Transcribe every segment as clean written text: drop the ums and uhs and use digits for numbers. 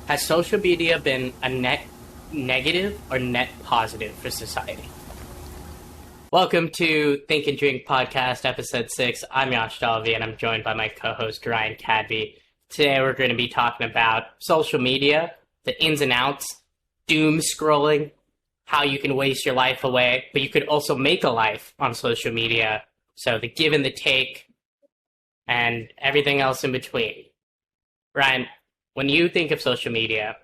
Has social media been a net negative or net positive for society? Welcome to Think and Drink Podcast, Episode 6. I'm Yash Dalvi, and I'm joined by my co-host, Ryan Cadby. Today, we're going to be talking about social media, the ins and outs, doom scrolling, how you can waste your life away, but you could also make a life on social media. So the give and the take, and everything else in between. Ryan, when you think of social media,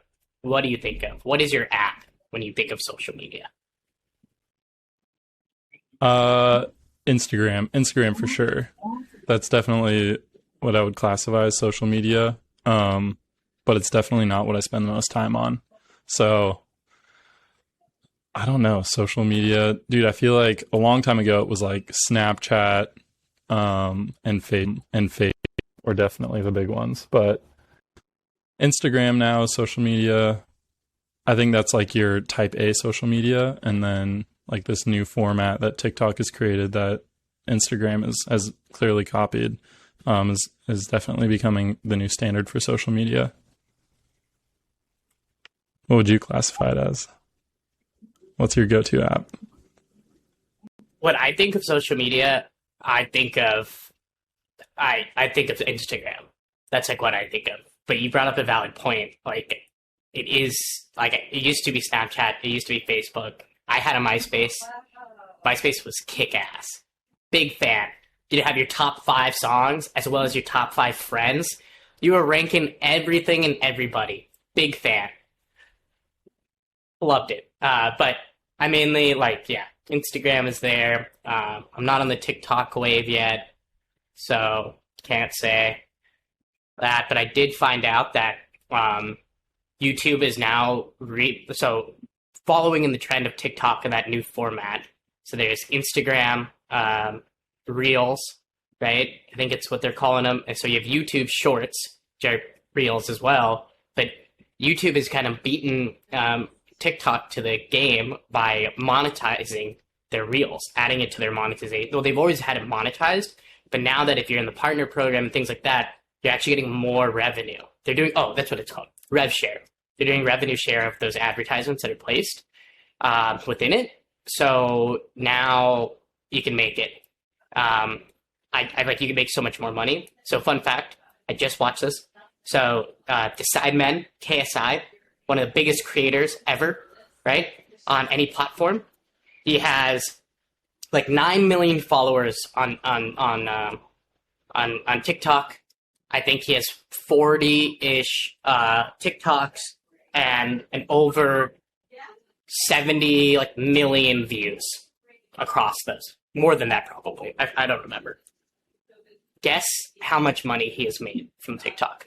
what do you think of? What is your app when you think of social media? Instagram for sure. That's definitely what I would classify as social media. But it's definitely not what I spend the most time on. So I don't know, social media, dude. I feel like a long time ago it was like Snapchat, and Fade were definitely the big ones. But Instagram now, social media, I think that's like your type A social media, and then like this new format that TikTok has created that Instagram has clearly copied, is definitely becoming the new standard for social media. What would you classify it as? What's your go-to app? When I think of social media, I think of Instagram. That's like what I think of. But you brought up a valid point. Like, it is like it used to be Snapchat. It used to be Facebook. I had a MySpace. MySpace was kick-ass. Big fan. You'd have your top 5 songs as well as your top 5 friends. You were ranking everything and everybody. Big fan. Loved it. But I mainly Instagram is there. I'm not on the TikTok wave yet, so can't say that. But I did find out that YouTube is now following in the trend of TikTok and that new format. So there's Instagram Reels, right? I think it's what they're calling them. And so you have YouTube Shorts, which are Reels as well. But YouTube is kind of beaten TikTok to the game by monetizing their Reels, adding it to their monetization. Well, they've always had it monetized, but now that if you're in the partner program and things like that, you're actually getting more revenue. They're doing, that's what it's called, rev share. They're doing revenue share of those advertisements that are placed within it. So now you can make it. You can make so much more money. So fun fact, I just watched this. So the Sidemen, KSI, one of the biggest creators ever, right? On any platform. He has like 9 million followers on TikTok. I think he has 40-ish TikToks and over 70 million views across those. More than that, probably. I don't remember. Guess how much money he has made from TikTok.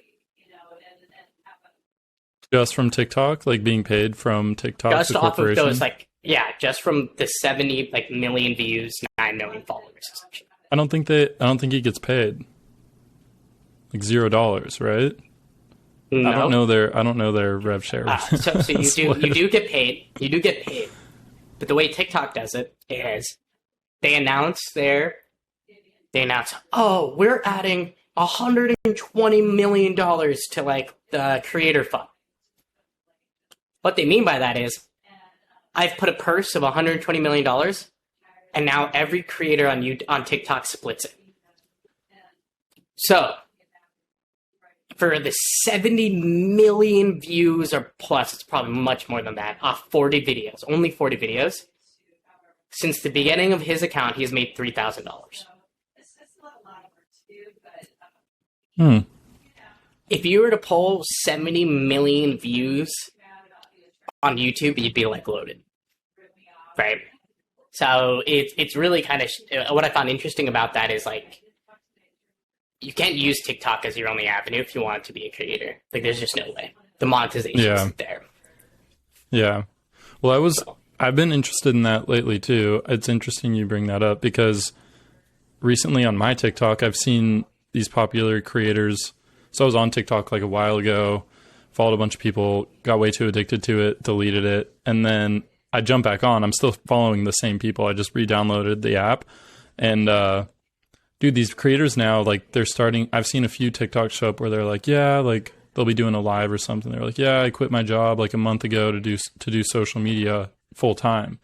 Just from TikTok, like being paid from TikTok, just the off corporation? of those, just from the 70 million views, 9 million followers, essentially. I don't think he gets paid. Like $0, right? No. I don't know their rev share. So you do get paid. You do get paid. But the way TikTok does it is they announce, we're adding $120 million to the creator fund. What they mean by that is, I've put a purse of $120 million, and now every creator on TikTok splits it. So, for the 70 million views or plus, it's probably much more than that, off 40 videos, only 40 videos, since the beginning of his account, he has made $3,000. If you were to poll 70 million views on YouTube, you'd be loaded, right? So it's really kind of what I found interesting about that is you can't use TikTok as your only avenue if you want to be a creator. There's just no way. The monetization isn't there. Yeah. Well, I've been interested in that lately too. It's interesting you bring that up because recently on my TikTok, I've seen these popular creators. So I was on TikTok a while ago, followed a bunch of people, got way too addicted to it, deleted it. And then I jumped back on. I'm still following the same people. I just re-downloaded the app. And dude, these creators now, they're starting, I've seen a few TikToks show up where they're they'll be doing a live or something. They're like, yeah, I quit my job like a month ago to do social media full time.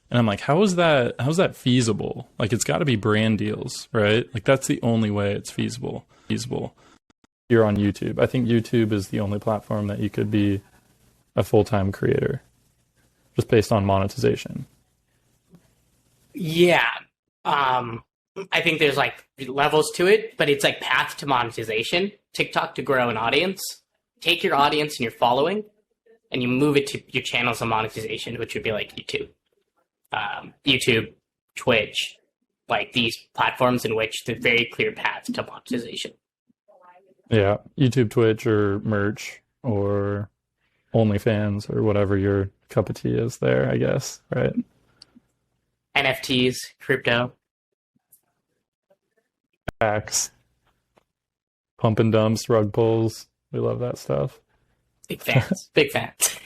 And I'm like, how's that feasible? Like, it's got to be brand deals, right? Like, that's the only way it's feasible. You're on YouTube. I think YouTube is the only platform that you could be a full-time creator just based on monetization. Yeah. I think there's like levels to it, but it's like path to monetization. TikTok to grow an audience. Take your audience and your following, and you move it to your channels of monetization, which would be like YouTube. YouTube, Twitch, like these platforms in which the very clear path to monetization. Yeah, YouTube, Twitch, or merch, or OnlyFans, or whatever your cup of tea is there, I guess, right? NFTs, crypto. Packs, pump and dumps, rug pulls. We love that stuff. Big fans. Big fans.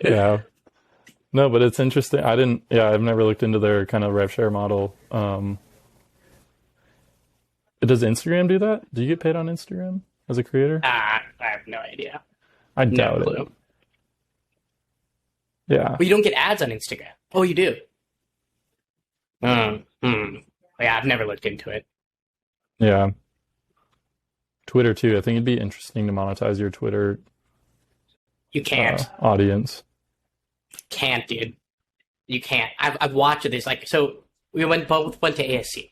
Yeah. No, but it's interesting. I've never looked into their kind of rev share model. Does Instagram do that? Do you get paid on Instagram as a creator? I have no idea. I No doubt clue. it. Yeah. But you don't get ads on Instagram. Oh, you do. Yeah, I've never looked into it. Yeah. Twitter too. I think it'd be interesting to monetize your Twitter You can't. audience. Can't, dude. You can't. I've watched this. Like, so we both went to ASU.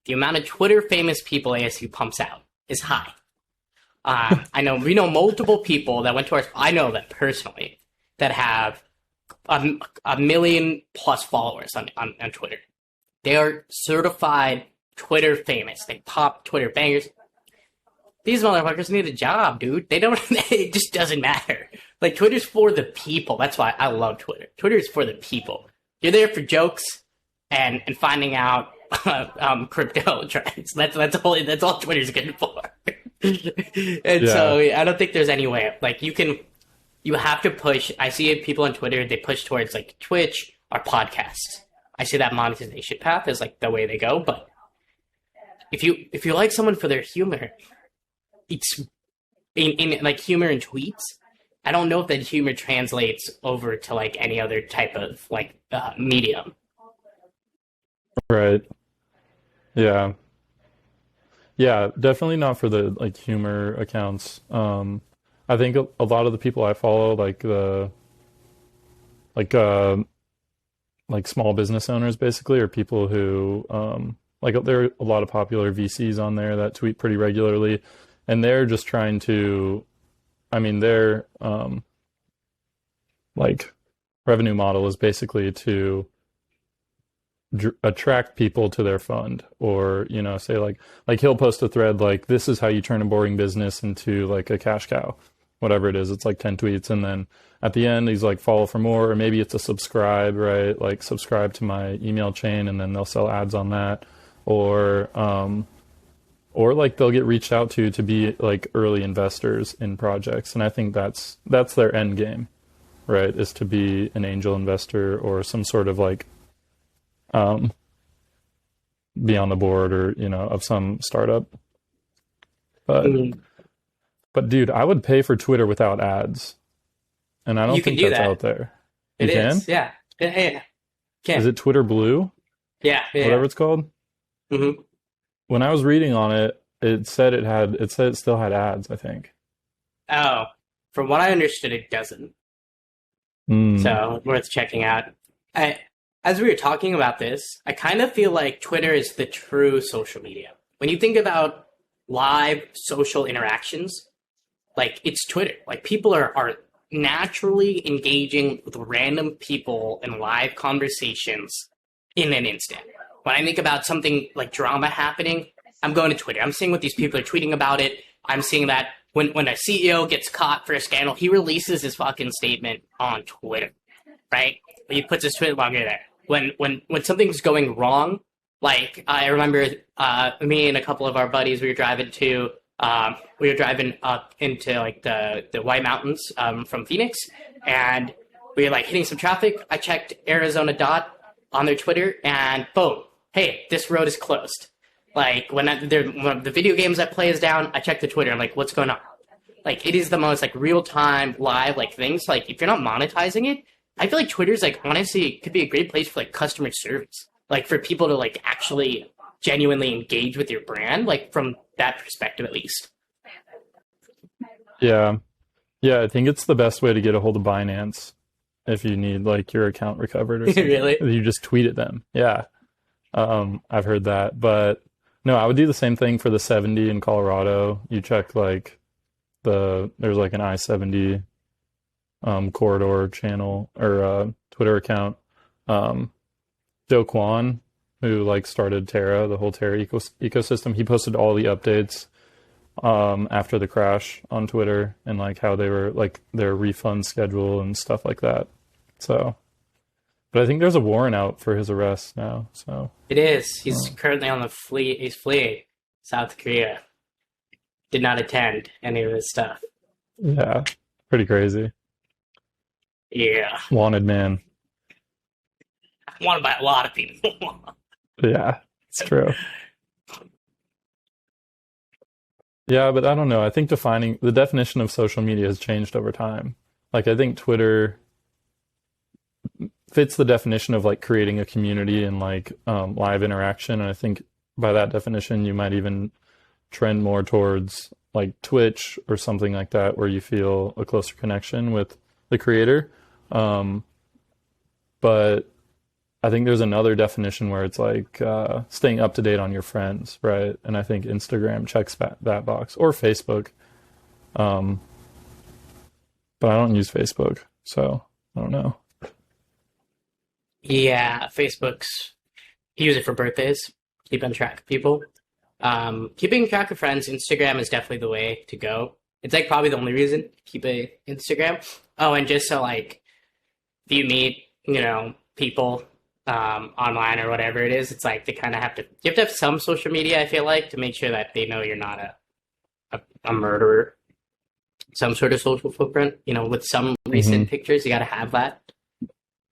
The amount of Twitter famous people ASU pumps out is high. We know multiple people that went to our. I know them personally that have a million plus followers on Twitter. They are certified Twitter famous. They pop Twitter bangers. These motherfuckers need a job, dude. They don't. It just doesn't matter. Like, Twitter's for the people. That's why I love Twitter. Twitter is for the people. You're there for jokes and finding out crypto trends. That's all Twitter's good for. So I don't think there's any way. Like, you have to push. I see people on Twitter, they push towards like Twitch or podcasts. I see that monetization path as like the way they go. But if you like someone for their humor, it's in like humor and tweets. I don't know if that humor translates over to like any other type of like medium. Right. Yeah. Yeah, definitely not for the like humor accounts. I think a lot of the people I follow, like like small business owners basically, or people who like there are a lot of popular VCs on there that tweet pretty regularly, and they're just trying to, I mean, their like revenue model is basically to attract people to their fund, or say like he'll post a thread like, this is how you turn a boring business into like a cash cow, whatever it is. It's like 10 tweets, and then at the end he's like, follow for more, or maybe it's a subscribe, right? Like, subscribe to my email chain, and then they'll sell ads on that, or like they'll get reached out to be like early investors in projects. And I think that's their end game, right? Is to be an angel investor or some sort of like be on the board, or of some startup. But dude, I would pay for Twitter without ads, and I don't think that's out there. It You is, can? yeah. Yeah. Can. Is it Twitter Blue? Yeah. Whatever it's called. Mm-hmm. When I was reading on it, it said it still had ads, I think. Oh, from what I understood, it doesn't. Mm. So worth checking out. As we were talking about this, I kind of feel like Twitter is the true social media. When you think about live social interactions, like, it's Twitter. Like, people are naturally engaging with random people in live conversations in an instant. When I think about something like drama happening, I'm going to Twitter. I'm seeing what these people are tweeting about it. I'm seeing that when a CEO gets caught for a scandal, he releases his fucking statement on Twitter, right? He puts his Twitter logo there. When something's going wrong, like, I remember me and a couple of our buddies, we were driving up into like the White Mountains from Phoenix, and we were like hitting some traffic. I checked Arizona Dot on their Twitter, and boom, hey, this road is closed. Like when the video games I play is down, I check the Twitter. I'm like, what's going on? Like it is the most like real time live like things. Like if you're not monetizing it, I feel like Twitter's like honestly could be a great place for like customer service. Like for people to like actually genuinely engage with your brand, like from that perspective at least. Yeah. Yeah, I think it's the best way to get a hold of Binance if you need like your account recovered or something. Really? You just tweet at them. Yeah. I've heard that. But no, I would do the same thing for the 70 in Colorado. You check like there's like an I-70 corridor channel or Twitter account. Um, Joe Kwan, who like started Terra, the whole Terra ecosystem, he posted all the updates after the crash on Twitter and like how they were like their refund schedule and stuff like that. So, but I think there's a warrant out for his arrest now. So It is. He's currently on the flee. He's fleeing South Korea. Did not attend any of his stuff. yeah, pretty crazy. Yeah, Wanted man. wanted by a lot of people. Yeah, it's true. Yeah, but I don't know. I think defining the definition of social media has changed over time. Like I think Twitter fits the definition of like creating a community and like live interaction. And I think by that definition, you might even trend more towards like Twitch or something like that, where you feel a closer connection with the creator. But I think there's another definition where it's like staying up to date on your friends, right? And I think Instagram checks that box, or Facebook. Um, but I don't use Facebook, so I don't know. Yeah, Facebook's. I use it for birthdays, keeping track of people. Keeping track of friends, Instagram is definitely the way to go. It's like probably the only reason to keep a Instagram. Oh, and just so like if you meet, people online or whatever it is, it's like they kind of you have to have some social media, I feel like, to make sure that they know you're not a murderer. Some sort of social footprint, with some recent Hmm. pictures, you got to have that.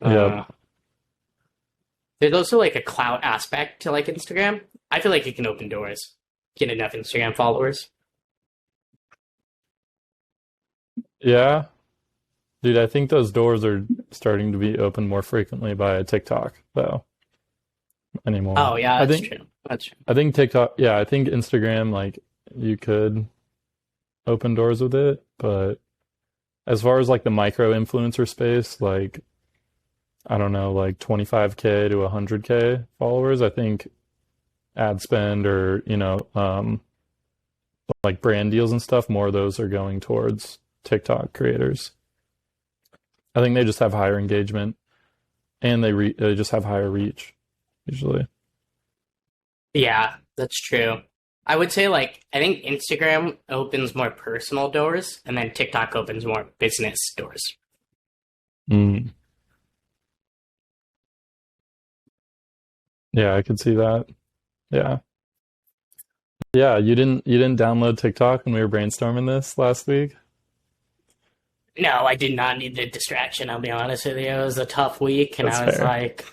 Yep. Uh, there's also like a clout aspect to like Instagram. I feel like it can open doors, get enough Instagram followers. Yeah, dude, I think those doors are starting to be opened more frequently by TikTok, though, anymore. Oh yeah, I that's think true. That's true. I think TikTok, yeah, I think Instagram, like you could open doors with it, but as far as like the micro influencer space, like I don't know, like 25K to 100K followers, I think ad spend or, like brand deals and stuff, more of those are going towards TikTok creators. I think they just have higher engagement and they just have higher reach usually. Yeah, that's true. I would say like I think Instagram opens more personal doors, and then TikTok opens more business doors. Mm. Yeah, I could see that. Yeah. Yeah, you didn't download TikTok when we were brainstorming this last week? No, I did not need the distraction. I'll be honest with you. It was a tough week, and That's I was fair. like,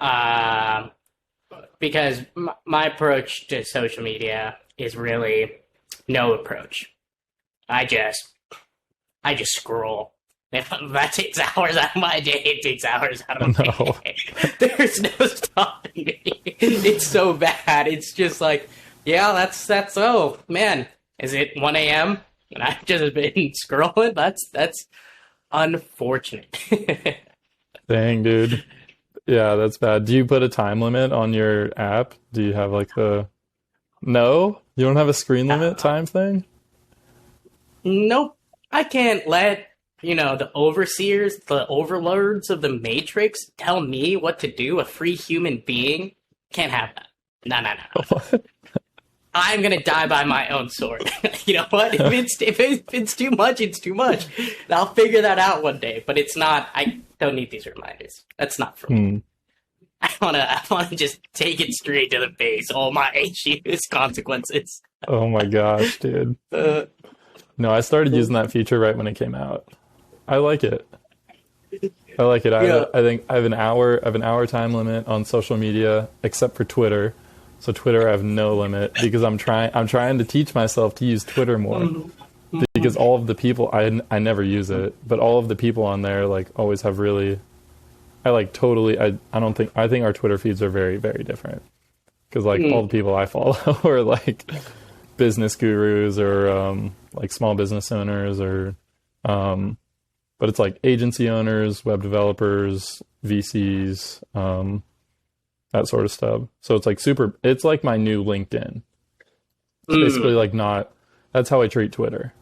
um, because my approach to social media is really no approach. I just I just scroll. If that takes hours out of my day, it takes hours out Oh of my no. day. There's no stopping me. It's so bad. It's just like, yeah, that's oh man. Is it 1 a.m. and I've just been scrolling? That's unfortunate. Dang, dude. Yeah, that's bad. Do you put a time limit on your app? Do you have like the No? You don't have a screen limit Uh, time thing? nope. I can't let, the overseers, the overlords of the Matrix tell me what to do. A free human being can't have that. No, no, no. What? I'm gonna die by my own sword. You know what? If it's too much, it's too much. And I'll figure that out one day. But it's not. I don't need these reminders. That's not for me. Hmm. I wanna just take it straight to the base. All my issues, consequences. Oh my gosh, dude. Uh, No, I started using that feature right when it came out. I like it. I like it. yeah. I think I have an hour time limit on social media, except for Twitter. So Twitter, I have no limit because I'm trying to teach myself to use Twitter more because all of the people I never use it, but all of the people on there like always have really I like totally I don't think I think our Twitter feeds are very very different because like all the people I follow are like business gurus or like small business owners or but it's like agency owners, web developers, VCs, that sort of stuff. So it's like super. It's like my new LinkedIn. It's basically like not. That's how I treat Twitter.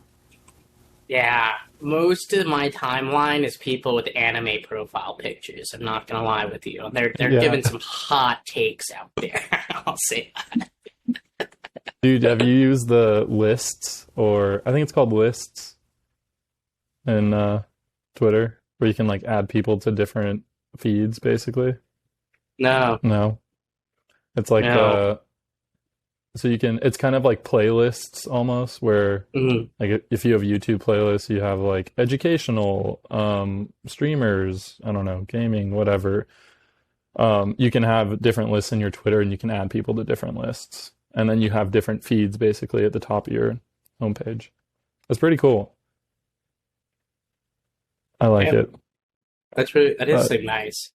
Yeah, most of my timeline is people with anime profile pictures. I'm not gonna lie with you. They're Yeah, giving some hot takes out there. I'll say that. dude. Have you used the lists or I think it's called lists in Twitter where you can like add people to different feeds, basically? No, No, it's like no. so you can it's kind of like playlists almost where Mm, like if you have YouTube playlists you have like educational streamers, I don't know, gaming, whatever. You can have different lists in your Twitter and you can add people to different lists and then you have different feeds basically at the top of your homepage. That's pretty cool. I like yeah, it. that is But like nice.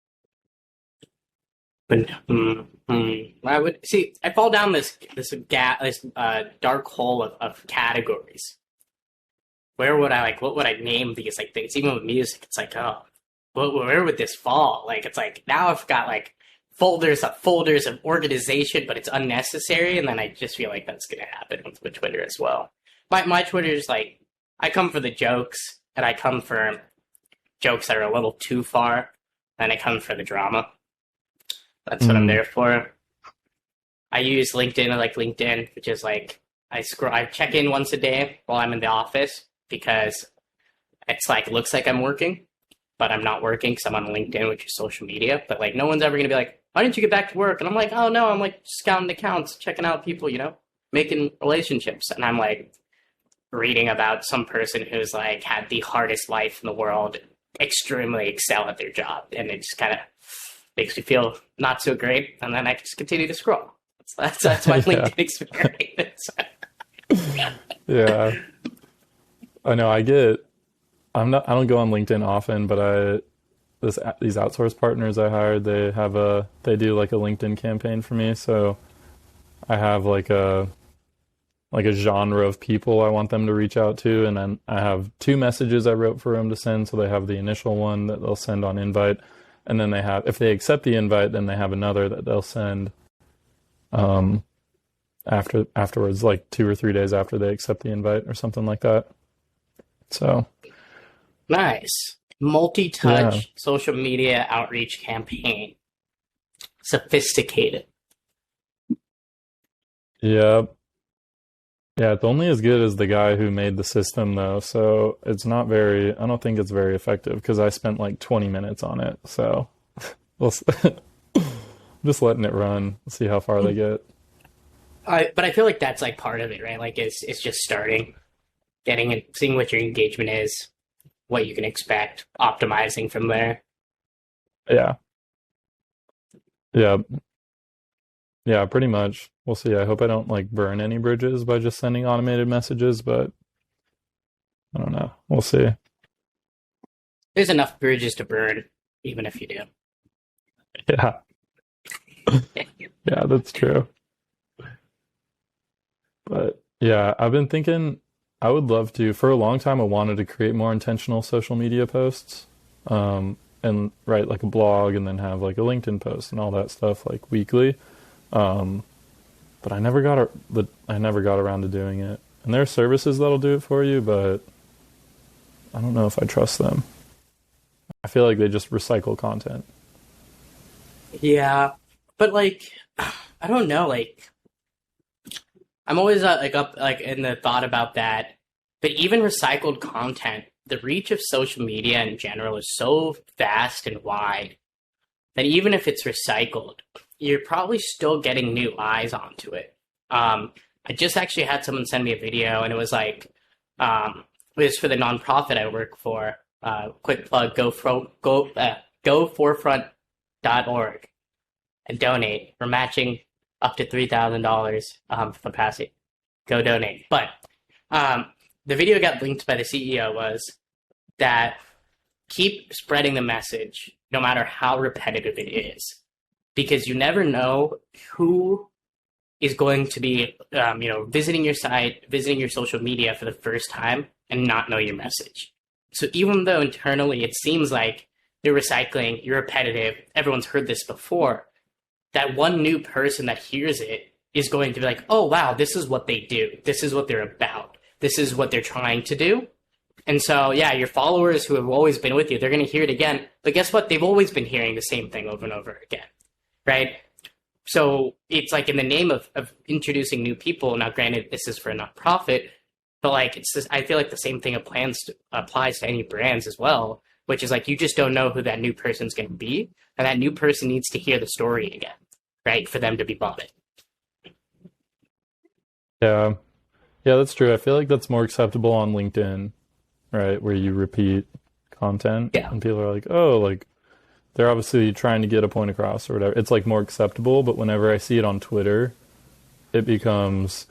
But I would see. I fall down this dark hole of categories. Where would I like? What would I name these like things? Even with music, it's like, oh, where would this fall? Like, it's like now I've got like folders of organization, but it's unnecessary, and then I just feel like that's gonna happen with Twitter as well. My Twitter is like, I come for the jokes, and I come for jokes that are a little too far, and I come for the drama. That's what I'm mm, there for. I use LinkedIn. I like LinkedIn, which is like I check in once a day while I'm in the office because it's like it looks like I'm working, but I'm not working because I'm on LinkedIn, which is social media. But like no one's ever gonna be like, why didn't you get back to work? And I'm like, oh no, I'm like scouting accounts, checking out people, making relationships. And I'm like reading about some person who's like had the hardest life in the world, extremely excel at their job, and it just kind of makes me feel not so great. And then I just continue to scroll. That's my yeah, LinkedIn experience. yeah. I know. I don't go on LinkedIn often, but these outsource partners I hired, they do like a LinkedIn campaign for me. So I have like a genre of people I want them to reach out to, and then I have two messages I wrote for them to send. So they have the initial one that they'll send on invite, and then they have if they accept the invite, then they have another that they'll send um, afterwards, like 2 or 3 days after they accept the invite or something like that. So Nice. yeah, Multi-touch social media outreach campaign. Sophisticated. yeah, yeah. It's only as good as the guy who made the system, though. So it's not very. I don't think it's very effective because I spent like 20 minutes on it. So we'll just letting it run, see how far they get. But I feel like that's like part of it, right? Like it's just starting, getting it, seeing what your engagement is, what you can expect, optimizing from there. Yeah, yeah, yeah. Pretty much. We'll see. I hope I don't like burn any bridges by just sending automated messages, but I don't know. We'll see. There's enough bridges to burn, even if you do. Yeah, yeah, that's true. But yeah, I've been thinking I would love to. For a long time, I wanted to create more intentional social media posts, and write like a blog, and then have like a LinkedIn post and all that stuff like weekly. Um, but I never got around to doing it. And there are services that'll do it for you, but I don't know if I trust them. I feel like they just recycle content. Yeah, but like, I don't know. Like, I'm always like up like in the thought about that. But even recycled content, the reach of social media in general is so vast and wide that even if it's recycled, you're probably still getting new eyes onto it. I just actually had someone send me a video, and it was like, it was for the nonprofit I work for. Quick plug: go forefront.org and donate. We're matching up to $3,000 for the passing. Go donate. But the video got linked by the CEO was that keep spreading the message no matter how repetitive it is, because you never know who is going to be visiting your site, visiting your social media for the first time and not know your message. So even though internally it seems like you're recycling, you're repetitive, everyone's heard this before, that one new person that hears it is going to be like, oh wow, this is what they do, this is what they're about, this is what they're trying to do. And so, yeah, your followers who have always been with you, they're going to hear it again. But guess what? They've always been hearing the same thing over and over again, right? So it's like in the name of introducing new people. Now, granted, this is for a nonprofit, but like it's just, I feel like the same thing applies to any brands as well, which is like you just don't know who that new person's going to be, and that new person needs to hear the story again, right, for them to be bought it. Yeah. Yeah, that's true. I feel like that's more acceptable on LinkedIn, right? Where you repeat content Yeah. and people are like, oh, like they're obviously trying to get a point across or whatever. It's like more acceptable, but whenever I see it on Twitter, it becomes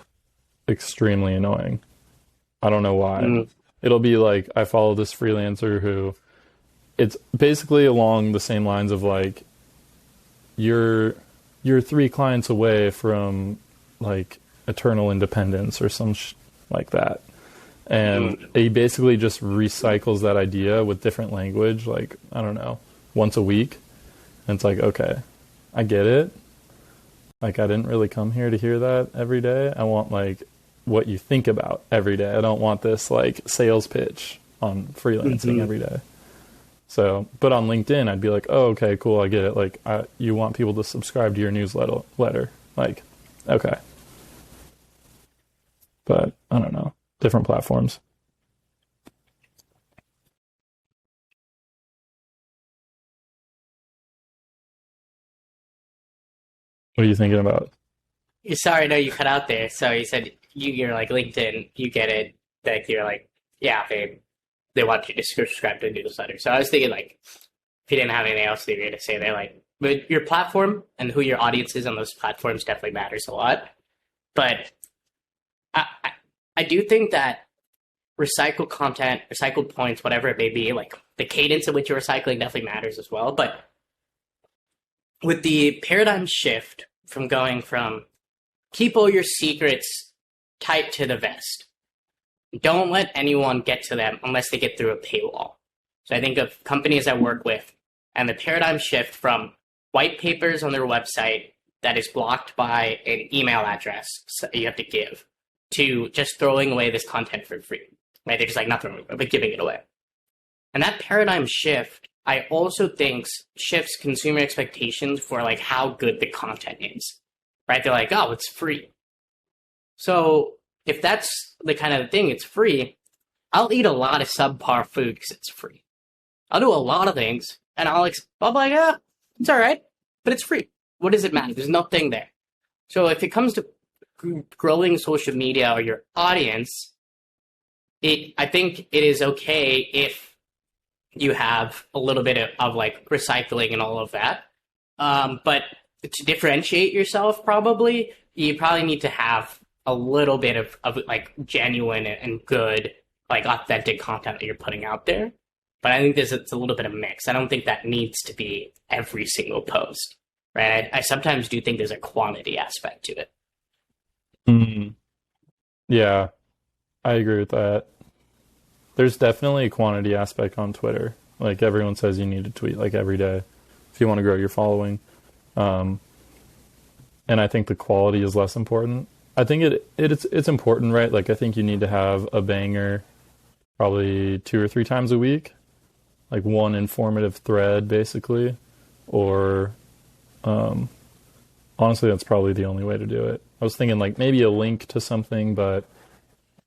extremely annoying. I don't know why. Mm. It'll be like I follow this freelancer who it's basically along the same lines of like you're 3 clients away from like eternal independence or like that. And he basically just recycles that idea with different language, like, I don't know, once a week. And it's like, okay, I get it. Like, I didn't really come here to hear that every day. I want, like, what you think about every day. I don't want this, like, sales pitch on freelancing every day. So, but on LinkedIn, I'd be like, oh, okay, cool, I get it. Like, you want people to subscribe to your newsletter. Like, okay. But, I don't know. Different platforms. What are you thinking about? Sorry, no, you cut out there. So you said you're like LinkedIn, you get it. That you're like, yeah, they want you to subscribe to the newsletter. So I was thinking like, if you didn't have anything else to say, they're like, but your platform and who your audience is on those platforms definitely matters a lot. But I do think that recycled content, recycled points, whatever it may be, like the cadence at which you're recycling definitely matters as well. But with the paradigm shift from going from keep all your secrets tight to the vest, don't let anyone get to them unless they get through a paywall. So I think of companies I work with and the paradigm shift from white papers on their website that is blocked by an email address that you have to give to just throwing away this content for free. Right? They're just like not throwing it away, but giving it away. And that paradigm shift, I also think, shifts consumer expectations for like how good the content is. Right? They're like, oh, it's free. So if that's the kind of thing, it's free, I'll eat a lot of subpar food because it's free. I'll do a lot of things, and I'll be like, yeah, it's all right, but it's free. What does it matter? There's nothing there. So if it comes to growing social media or your audience, I think it is okay if you have a little bit of like recycling and all of that. But to differentiate yourself, you probably need to have a little bit of like genuine and good, like authentic content that you're putting out there. But I think it's a little bit of a mix. I don't think that needs to be every single post, right? I sometimes do think there's a quantity aspect to it. Mm, yeah, I agree with that. There's definitely a quantity aspect on Twitter. Like everyone says you need to tweet like every day if you want to grow your following. And I think the quality is less important. I think it's important, right? Like I think you need to have a banger probably 2 or 3 times a week, like one informative thread basically, or honestly that's probably the only way to do it. I was thinking like maybe a link to something, but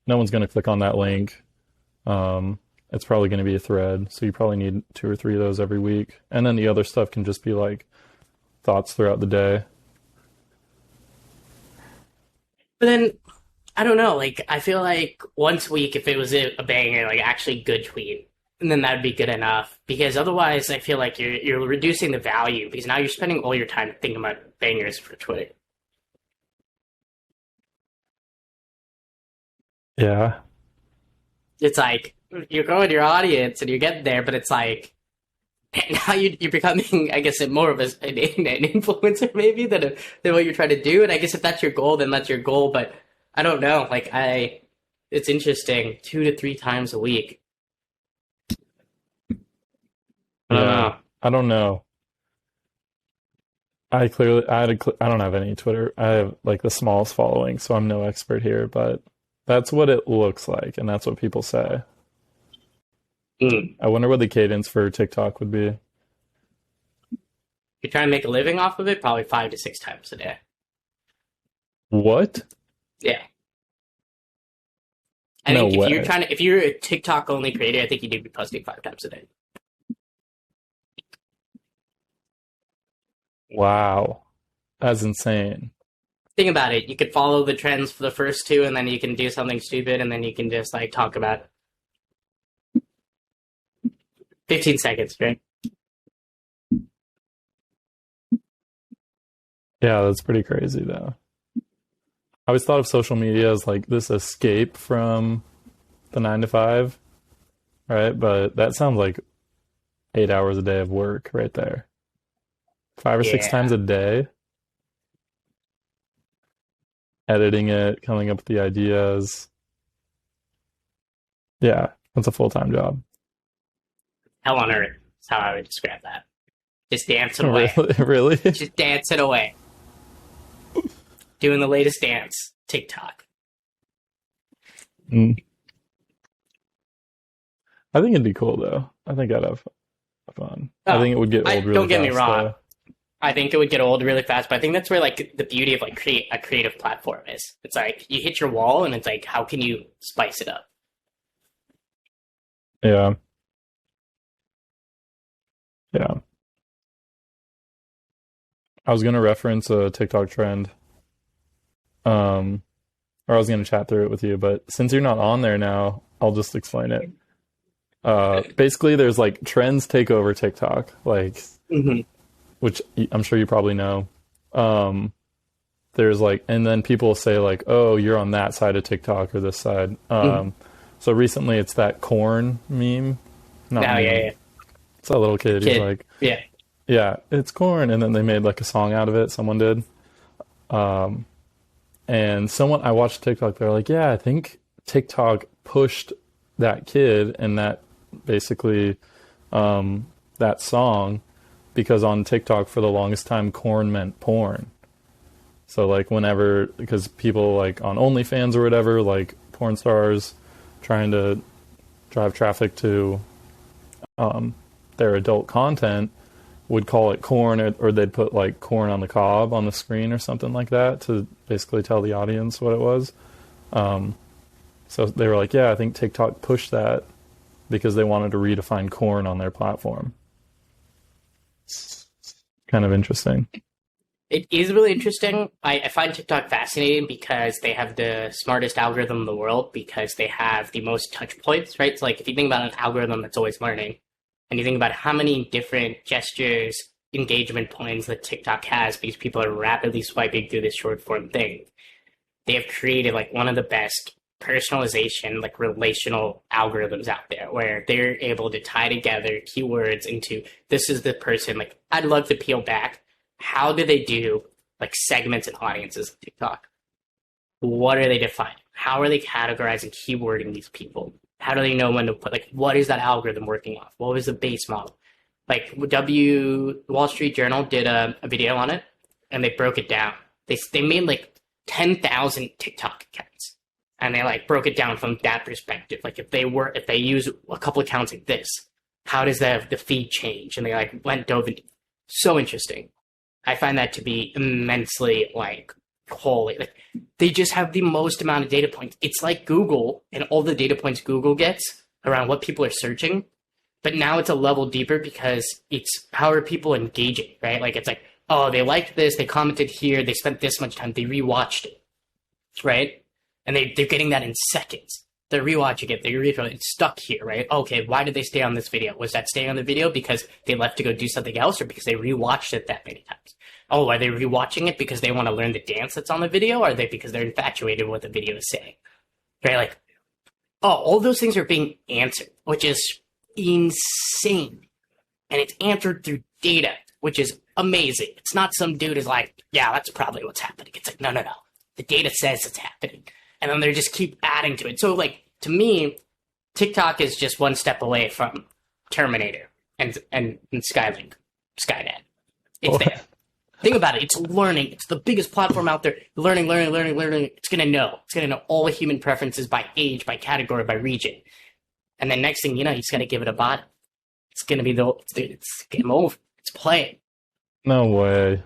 no one's going to click on that link. It's probably going to be a thread, so you probably need 2 or 3 of those every week, and then the other stuff can just be like thoughts throughout the day. But then I don't know. Like I feel like once a week, if it was a banger, like actually good tweet, and then that'd be good enough. Because otherwise, I feel like you're reducing the value because now you're spending all your time thinking about bangers for Twitter. Yeah. It's like you're growing your audience and you're getting there, but it's like now you're becoming, I guess, more of an influencer maybe than what you're trying to do. And I guess if that's your goal, then that's your goal. But I don't know. It's interesting. 2 to 3 times a week. I don't Yeah. know. I don't know. I don't have any Twitter. I have like the smallest following, so I'm no expert here, but that's what it looks like, and that's what people say. Mm. I wonder what the cadence for TikTok would be. You're trying to make a living off of it, probably 5 to 6 times a day. What? Yeah. I No think way. if you're a TikTok only creator, I think you need to be posting 5 times a day. Wow. That's insane. Think about it. You could follow the trends for the first two, and then you can do something stupid, and then you can just like talk about it. 15 seconds, right? Yeah, that's pretty crazy though. I always thought of social media as like this escape from the 9 to 5, right? But that sounds like 8 hours a day of work right there. 5 or 6 times Yeah. a day, editing it, coming up with the ideas. Yeah, that's a full-time job. Hell on earth is how I would describe that. Just dancing away. Really? Really? Just dancing away. Doing the latest dance. TikTok. Mm. I think it'd be cool though. I think I'd have fun. I Oh, think it would get old I really don't get me fast wrong. though. I think it would get old really fast, but I think that's where like the beauty of like create a creative platform is. It's like you hit your wall and it's like how can you spice it up? Yeah. Yeah. I was gonna reference a TikTok trend, um, or I was gonna chat through it with you, but since you're not on there now, I'll just explain it. Basically, there's like trends take over TikTok, like Mm-hmm. which I'm sure you probably know. Um, there's like, and then people say like, "Oh, you're on that side of TikTok or this side." Mm-hmm. So recently, it's that corn meme, not Now, yeah, meme. yeah, It's a little kid. He's kid, like, yeah. "Yeah, it's corn," and then they made like a song out of it. Someone did. And someone I watched TikTok, they're like, yeah, I think TikTok pushed that kid and that basically that song because on TikTok for the longest time, corn meant porn. So like whenever, because people like on OnlyFans or whatever, like porn stars trying to drive traffic to their adult content would call it corn, or they'd put like corn on the cob on the screen or something like that to basically tell the audience what it was. So they were like, yeah, I think TikTok pushed that because they wanted to redefine corn on their platform. Kind of interesting. It is really interesting. I find TikTok fascinating because they have the smartest algorithm in the world because they have the most touch points, right? So like if you think about an algorithm that's always learning, and you think about how many different gestures, engagement points that TikTok has because people are rapidly swiping through this short form thing, they have created like one of the best personalization, like relational algorithms out there where they're able to tie together keywords into this is the person. Like, I'd love to peel back. How do they do like segments and audiences on TikTok? What are they defining? How are they categorizing, keywording these people? How do they know when to put, like, what is that algorithm working off? What was the base model? Like, Wall Street Journal did a video on it and they broke it down. They made like 10,000 TikTok accounts and they like broke it down from that perspective. Like, if they use a couple accounts like this, how does the feed change? And they like dove into, so interesting. I find that to be immensely like holy. Like they just have the most amount of data points. It's like Google and all the data points Google gets around what people are searching, but now it's a level deeper because it's how are people engaging, right? Like it's like, oh, they liked this, they commented here, they spent this much time, they rewatched it, right? And they're getting that in seconds. They're rewatching it, it's stuck here, right? Okay, why did they stay on this video? Was that staying on the video because they left to go do something else or because they rewatched it that many times? Oh, are they rewatching it because they want to learn the dance that's on the video? Or are they because they're infatuated with what the video is saying? Right? Like all those things are being answered, which is insane. And it's answered through data, which is amazing. It's not some dude is like, yeah, that's probably what's happening. It's like, no, no, no. The data says it's happening. And then they just keep adding to it. So, like, to me, TikTok is just one step away from Terminator and Skynet. It's there. Think about it. It's learning. It's the biggest platform out there. Learning, learning, learning, learning. It's gonna know. It's gonna know all the human preferences by age, by category, by region. And then next thing you know, you just gotta give it a bot. It's gonna be it's game over. It's playing. No way.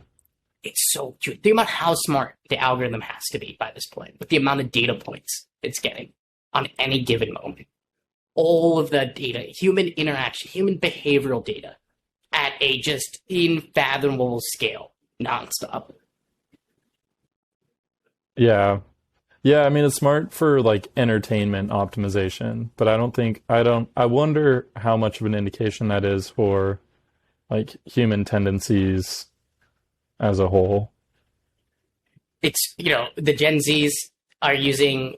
It's so true. Think about how smart the algorithm has to be by this point, with the amount of data points it's getting on any given moment. All of the data, human interaction, human behavioral data at a just unfathomable scale, nonstop. Yeah. Yeah, I mean it's smart for like entertainment optimization, but I wonder how much of an indication that is for like human tendencies as a whole. It's, the Gen Zs are using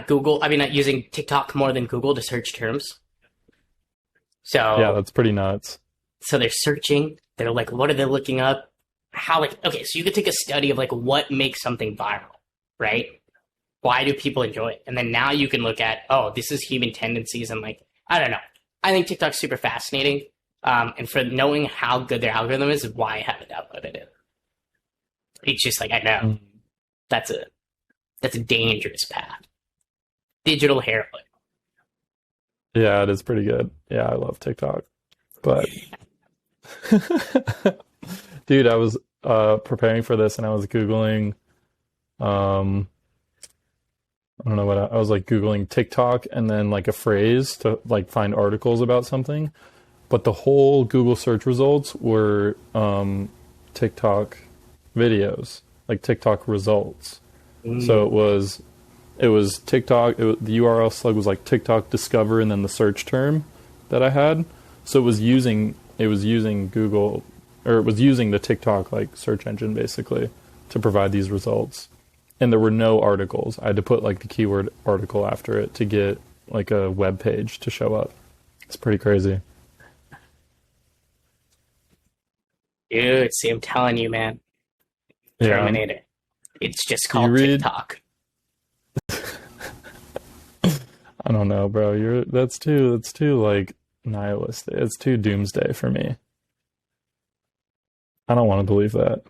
Google, I mean, not using TikTok more than Google to search terms. Yeah, So, that's pretty nuts. so they're searching. They're like, what are they looking up? How, like, okay, so you could take a study of like what makes something viral, right? Why do people enjoy it? And then now you can look at, oh, this is human tendencies and like, I don't know. I think TikTok's super fascinating. And for knowing how good their algorithm is why I haven't downloaded it. It's just like, I know Mm. that's a dangerous path. Digital heroin. Yeah, it is pretty good. Yeah, I love TikTok. But dude, I was preparing for this and I was Googling um I don't know I was like Googling TikTok and then like a phrase to like find articles about something. But the whole Google search results were TikTok videos, like TikTok results. So Mm. it was TikTok. The URL slug was like TikTok discover and then the search term that I had. So it was using Google, or it was using the TikTok like search engine basically to provide these results. And there were no articles. I had to put like the keyword article after it to get like a web page to show up. It's pretty crazy. Dude, see, I'm telling you, man. Yeah. Terminator. It's just Do you called read? TikTok. I don't know, bro. That's too like nihilistic. It's too doomsday for me. I don't want to believe that.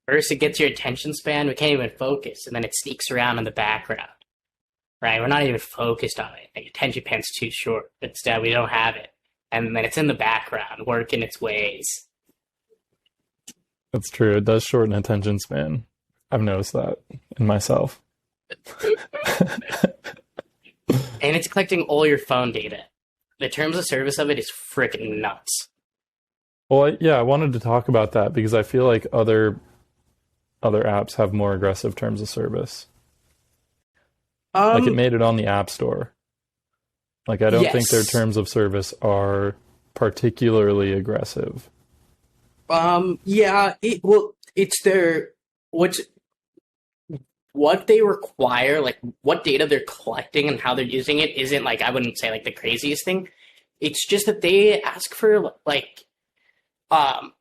First, it gets your attention span. We can't even focus, and then it sneaks around in the background. Right? We're not even focused on it. Like, attention span's too short. Instead, we don't have it, and then it's in the background, working its ways. That's true. It does shorten attention span. I've noticed that in myself. And it's collecting all your phone data. The terms of service of it is freaking nuts. Well, yeah, I wanted to talk about that because I feel like other apps have more aggressive terms of service. Like it Um, made it on the App Store. Like I don't think their yes. terms of service are particularly aggressive. Yeah, it's their, what's, what they require, like what data they're collecting and how they're using it isn't like, I wouldn't say like the craziest thing. It's just that they ask for like, um,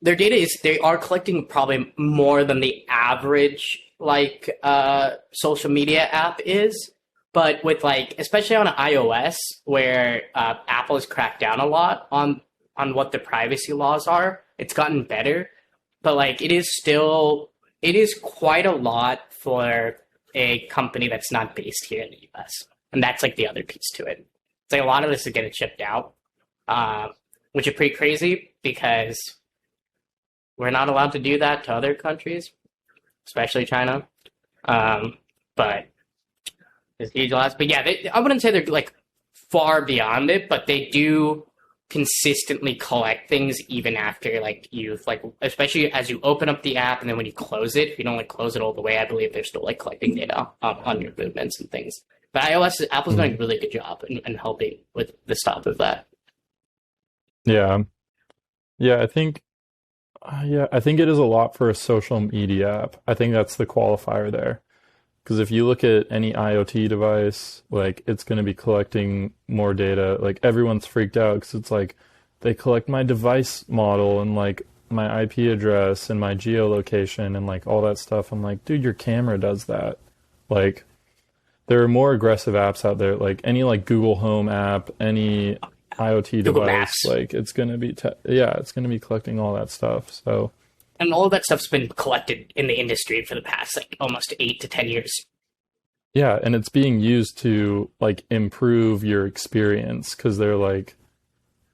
their data is they are collecting probably more than the average like social media app is, but with like especially on iOS where Apple has cracked down a lot on what the privacy laws are, it's gotten better, but like it is quite a lot for a company that's not based here in the US, and that's like the other piece to it. It's like a lot of this is getting shipped out, uh, which is pretty crazy because we're not allowed to do that to other countries, especially China. Um, but it's huge loss. But yeah, I wouldn't say they're like far beyond it, but they do consistently collect things even after like you've like especially as you open up the app and then when you close it, if you don't like close it all the way, I believe they're still like collecting data on your movements and things. But Apple's doing a Mhm. really good job in helping with the stop of that. Yeah. Yeah, I think it is a lot for a social media app. I think that's the qualifier there. Because if you look at any IoT device, like it's going to be collecting more data. Like everyone's freaked out because it's like they collect my device model and like my IP address and my geolocation and like all that stuff. I'm like, dude, your camera does that. Like there are more aggressive apps out there, like any like Google Home app, any IoT Google device, Maps. like it's going to be yeah, it's going to be collecting all that stuff. So And all of that stuff's been collected in the industry for the past like almost 8 to 10 years. yeah, and it's being used to like improve your experience because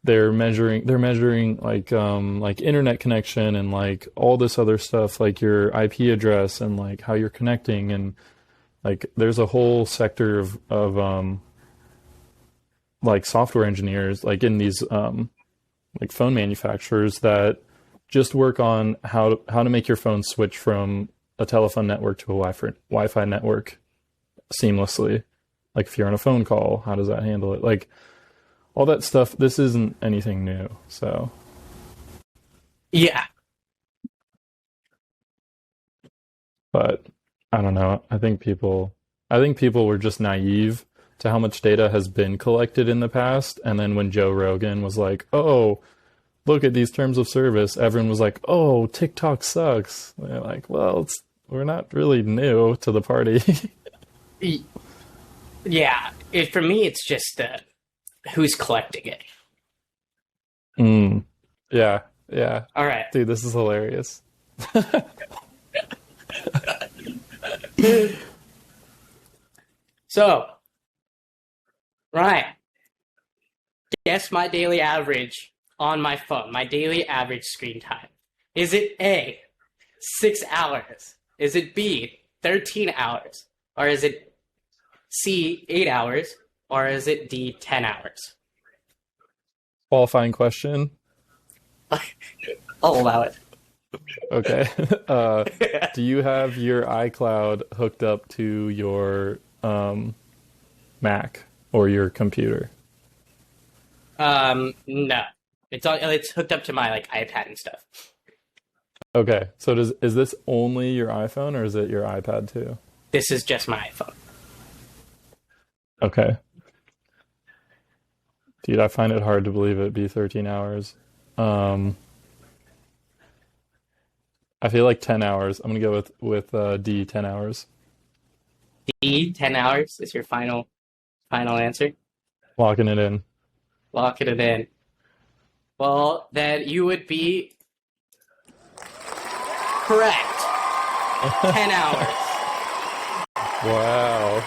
they're measuring like internet connection and like all this other stuff like your IP address and like how you're connecting and like there's a whole sector of like software engineers like in these like phone manufacturers that just work on how to make your phone switch from a telephone network to a Wi-Fi network seamlessly. Like if you're on a phone call, how does that handle it? Like all that stuff. This isn't anything new. So, Yeah. but I don't know. I think people were just naive to how much data has been collected in the past. And then when Joe Rogan was like, "Oh, look at these terms of service," everyone was like, "Oh, TikTok sucks." And they're like, "Well, we're not really new to the party." Yeah. For me, it's just who's collecting it. Mm. Yeah, yeah. All right. Dude, this is hilarious. So, Ryan, guess my daily average on my phone, my daily average screen time. Is it A, 6 hours? Is it B, 13 hours? Or is it C, 8 hours? Or is it D, 10 hours? Qualifying question. I'll allow it. Okay. Do you have your iCloud hooked up to your Mac or your computer? No. It's hooked up to my like iPad and stuff. Okay. So is this only your iPhone or is it your iPad too? This is just my iPhone. Okay. Dude, I find it hard to believe it'd be 13 hours. Um, I feel like 10 hours. I'm gonna go with D, 10 hours. D, 10 hours is your final answer. Locking it in. Locking it in. Well, then you would be correct. 10 hours. Wow.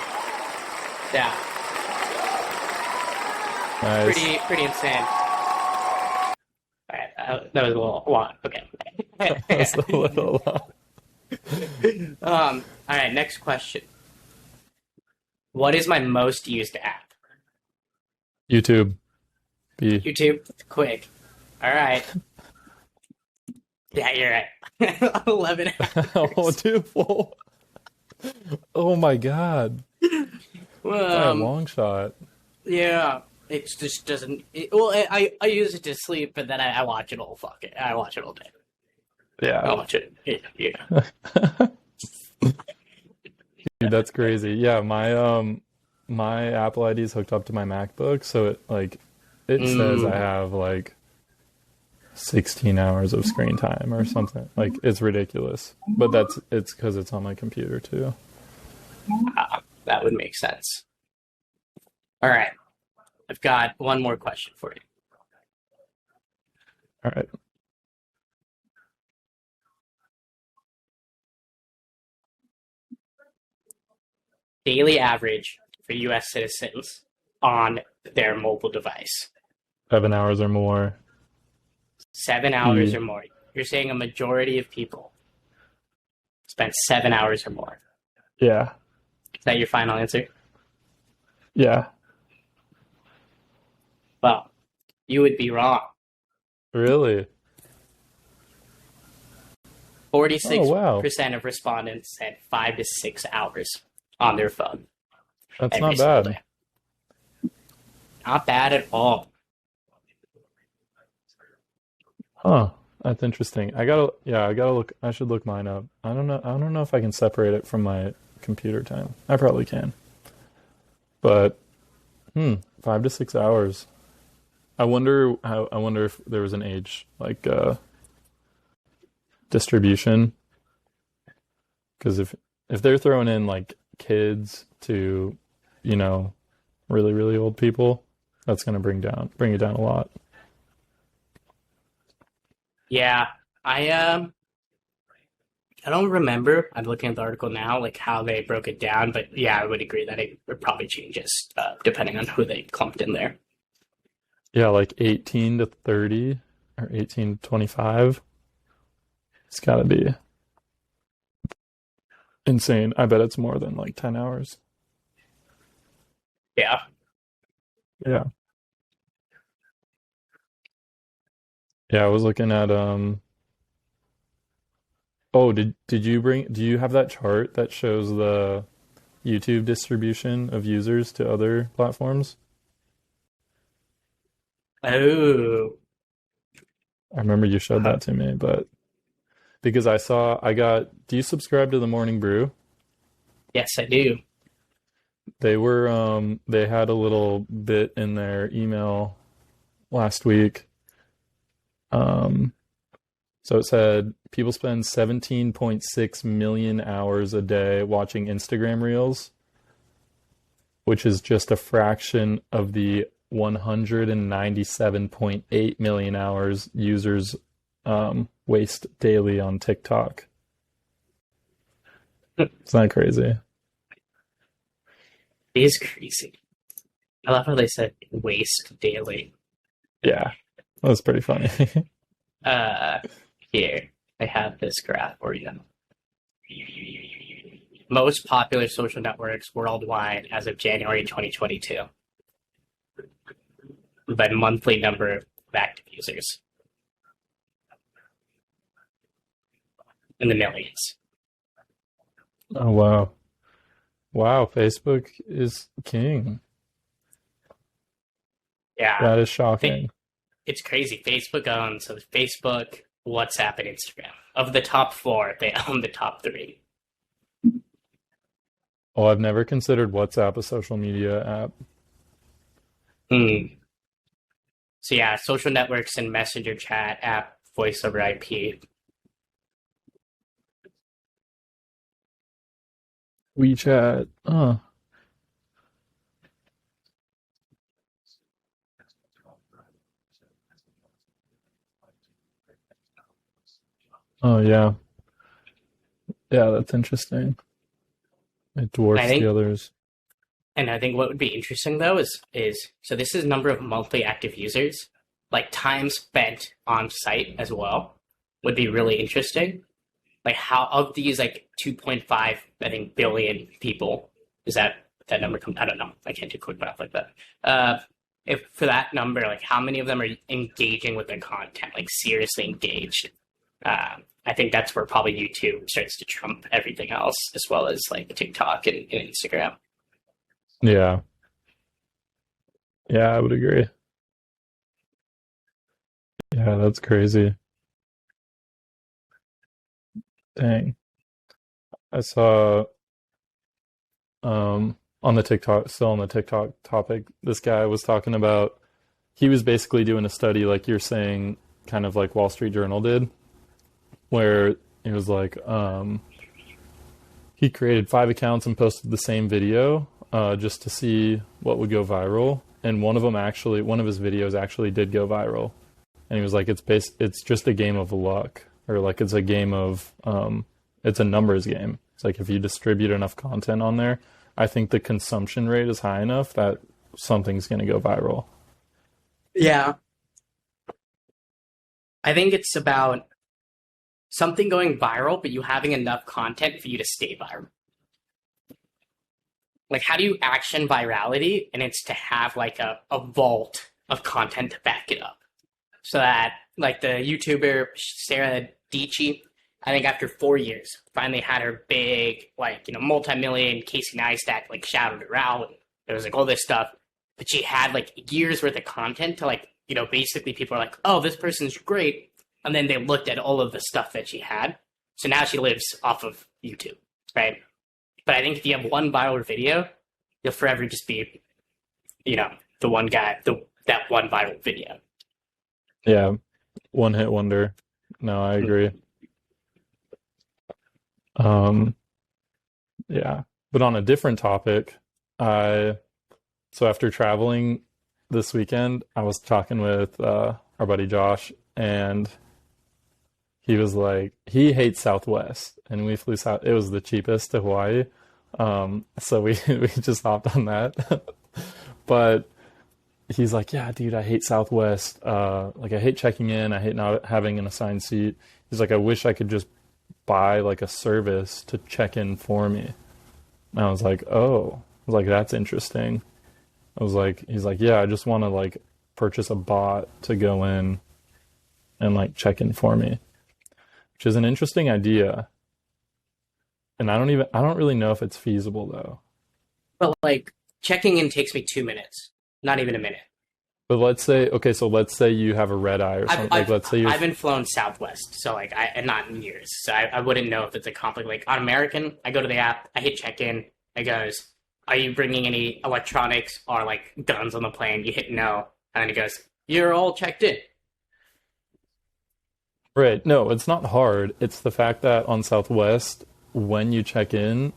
Yeah, Nice. pretty insane. All right, that was a little lot. Okay. That's a little lot. All right, next question. What is my most used app? YouTube. B. YouTube? Quick. All right. Yeah, you're right. 11 Oh, hours. dude. Whoa. Oh my God. By a Um, long shot. yeah, it just doesn't. Well, I use it to sleep, but then I watch it all. Fuck it, I watch it all day. I Yeah. watch it. Yeah, yeah. Dude, that's crazy. Yeah, my Apple ID is hooked up to my MacBook, so it says I Mm, have like 16 hours of screen time or something. Like it's ridiculous. But it's because it's on my computer too. that would make sense. All right, I've got one more question for you. All right. Daily average for U.S. citizens on their mobile device: 7 hours or more. 7 hours E. or more. You're saying a majority of people spend 7 hours or more. Yeah. Is that your final answer? Yeah. Well, you would be wrong. Really? Oh, wow. 46% of respondents said 5 to 6 hours on their phone That's every not single bad. day. Not bad at all. Huh. That's interesting. I gotta look. I should look mine up. I don't know if I can separate it from computer time. I probably can. But 5 to 6 hours. I wonder if there was an age like distribution, because if they're throwing in like kids to, you know, really really old people, that's going to bring it down a lot. Yeah, I don't remember. I'm looking at the article now, like how they broke it down, but yeah, I would agree that it probably changes depending on who they clumped in there. Yeah, like 18 to 30 or 18 to 25. It's got to be insane. I bet it's more than like 10 hours. Yeah. Yeah. Yeah, I was looking at oh, do you have that chart that shows the YouTube distribution of users to other platforms? Oh, I remember you showed uh, that to me, but because do you subscribe to the Morning Brew? yes, I do. They had a little bit in their email last week. Um, so it said people spend 17.6 million hours a day watching Instagram Reels, which is just a fraction of the 197.8 million hours users waste daily on TikTok. Isn't that crazy? It is crazy. I love how they said waste daily. Yeah, that's pretty funny. Uh, Here, I have this graph for you. Most popular social networks worldwide as of January 2022 by monthly number of active users in the millions. Oh wow. Wow, Facebook is king. Yeah, That is shocking. it's crazy. Facebook owns so Facebook, WhatsApp, and Instagram. Of the top four, they own the top three. Oh, I've never considered WhatsApp a social media app. Hmm. So yeah, social networks and messenger chat app, voice over IP. WeChat. Oh yeah. Yeah, that's interesting. It And I dwarfs the think others. And I think what would be interesting though is so this is number of monthly active users, like time spent on site as well would be really interesting. Like how of these like 2.5 I think billion people is that number come I don't know. I can't do quick math like that. If for that number, like how many of them are engaging with their content, like seriously engaged? I think that's where probably YouTube starts to trump everything else, as well as like TikTok and Instagram. Yeah. Yeah, I would agree. Yeah, that's crazy. Dang. I saw on the TikTok, still on the TikTok topic, this guy was talking about he was basically doing a study like you're saying, kind of like Wall Street Journal did, where it was like he created 5 accounts and posted the same video just to see what would go viral. And one of his videos actually did go viral. And he was like, it's just a game of luck, or like it's a game of, it's a numbers game. It's like if you distribute enough content on there, I think the consumption rate is high enough that something's going to go viral. Yeah, I think it's about something going viral, but you having enough content for you to stay viral. Like, how do you action virality? And it's to have like a vault of content to back it up. So that, like, the YouTuber Sarah Dietschy, I think after 4 years, finally had her big, like, multi-million Casey Neistat, like, shouted her out. There was like all this stuff. But she had like years worth of content to, like, basically people are like, oh, this person's great. And then they looked at all of the stuff that she had. So now she lives off of YouTube, right? But I think if you have one viral video, you'll forever just be, you know, the one guy, the that one viral video. Yeah, one hit wonder. No, I agree. Um, yeah. But on a different topic, I so after traveling this weekend, I was talking with our buddy Josh, and he was like, he hates Southwest, and we flew south. It was the cheapest to Hawaii, so we we just hopped on that. But he's like, yeah, dude, I hate Southwest. Like, I hate checking in. I hate not having an assigned seat. He's like, I wish I could just buy like a service to check in for me. And I was like, oh, I was like, that's interesting. I was like, he's like, yeah, I just want to like purchase a bot to go in and like check in for me, which is an interesting idea. And I don't really know if it's feasible though. But like checking in takes me 2 minutes, not even a minute. But let's say, okay, so let's say you have a red eye or I've something. Like, I've let's say you're, I've been flown Southwest, so like I and not in years, so I wouldn't know if it's a conflict. Like on American, I go to the app, I hit check in, it goes, "Are you bringing any electronics or like guns on the plane?" You hit no, and then it goes, "You're all checked in." right. No, it's not hard. It's the fact that on Southwest, when you check in,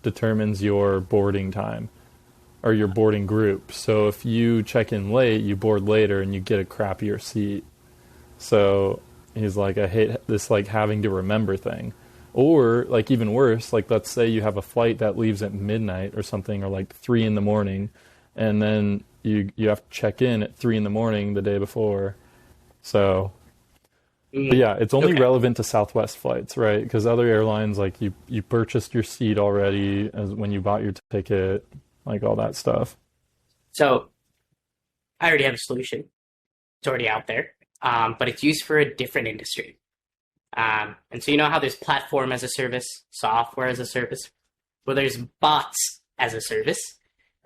determines your boarding time or your boarding group. So if you check in late, you board later and you get a crappier seat. So he's like, I hate this like having to remember thing. Or like even worse, like let's say you have a flight that leaves at midnight or something, or like 3 in the morning, and then you have to check in at 3 in the morning the day before. So, but Mm, yeah, it's only okay, relevant to Southwest flights, right? Because other airlines, like you purchased your seat already as when you bought your ticket, like all that stuff. so I already have a solution. It's already out there, but it's used for a different industry. And so you know how there's platform as a service, software as a service. Well, there's bots as a service.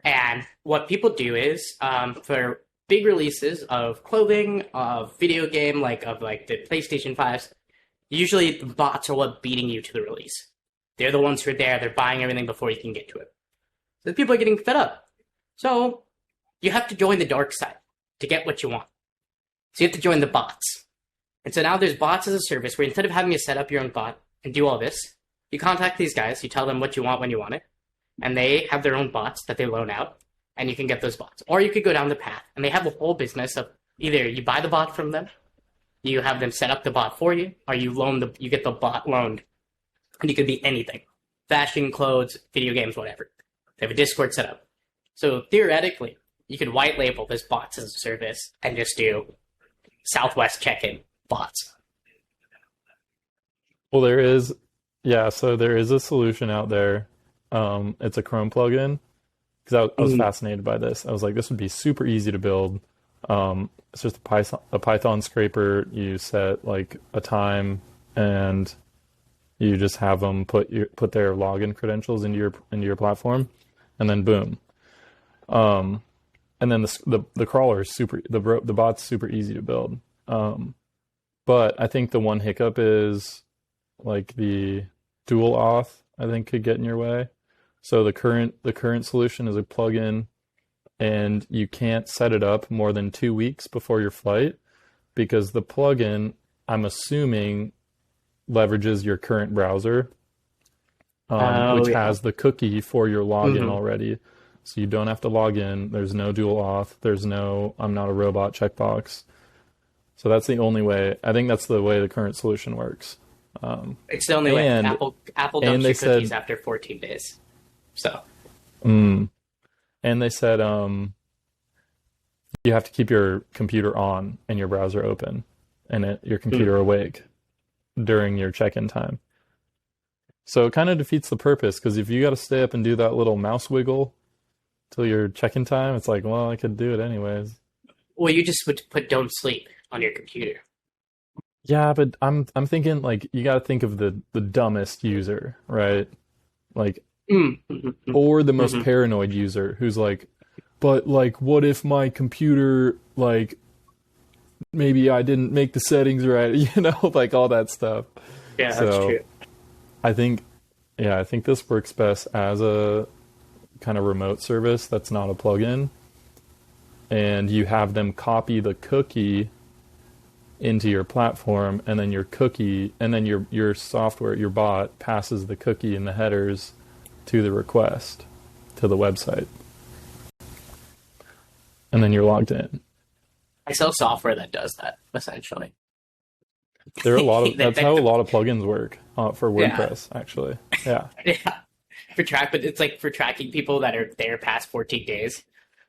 And what people do is for big releases of clothing, of video game, like of like the PlayStation 5s, usually the bots are what beating you to the release. They're the ones who are there, they're buying everything before you can get to it. So the people are getting fed up. So you have to join the dark side to get what you want. So you have to join the bots. And so now there's bots as a service where instead of having to set up your own bot and do all this, you contact these guys, you tell them what you want when you want it, and they have their own bots that they loan out, and you can get those bots. Or you could go down the path, and they have a whole business of either you buy the bot from them, you have them set up the bot for you, or you get the bot loaned, and you could be anything: fashion, clothes, video games, whatever. They have a Discord set up. So theoretically, you could white label this bots as a service and just do Southwest check-in bots. Well, yeah, so there is a solution out there. It's a Chrome plugin because I was Mm, fascinated by this. I was like, this would be super easy to build. It's just a Python scraper. You set like a time, and you just have them put their login credentials into your platform, and then boom. Um, and then the crawler is the bot's super easy to build. But I think the one hiccup is like the dual auth, I think could get in your way. So the current solution is a plugin, and you can't set it up more than 2 weeks before your flight because the plugin, I'm assuming, leverages your current browser, oh which yeah. has the cookie for your login Hmm. already. So you don't have to log in. There's no dual auth. There's no I'm not a robot checkbox. So that's the only way. I think that's the way the current solution works. Um, It's the only way. and Apple and dumps they your cookies said, after 14 days. So mm, and they said, you have to keep your computer on and your browser open and your mm. computer awake during your check-in time. So it kind of defeats the purpose because if you got to stay up and do that little mouse wiggle till your check-in time, it's like, well, I could do it anyways. Well, you just would put "don't sleep" on your computer. Yeah, but I'm thinking like you got to think of the dumbest user, right? Like, Mm. Hmm. or the most Hmm. paranoid user who's like, but like, what if my computer like maybe I didn't make the settings right, like all that stuff. Yeah, that's So true. I think Yeah, I think this works best as a kind of remote service that's not a plugin, and you have them copy the cookie into your platform, and then your cookie, and then your software, your bot passes the cookie in the headers to the request to the website, and then you're logged in. I sell software that does that essentially. There are a lot of That- that's how a that- lot of plugins work for yeah, WordPress, actually. Yeah, yeah. But it's like for tracking people that are there past 14 days,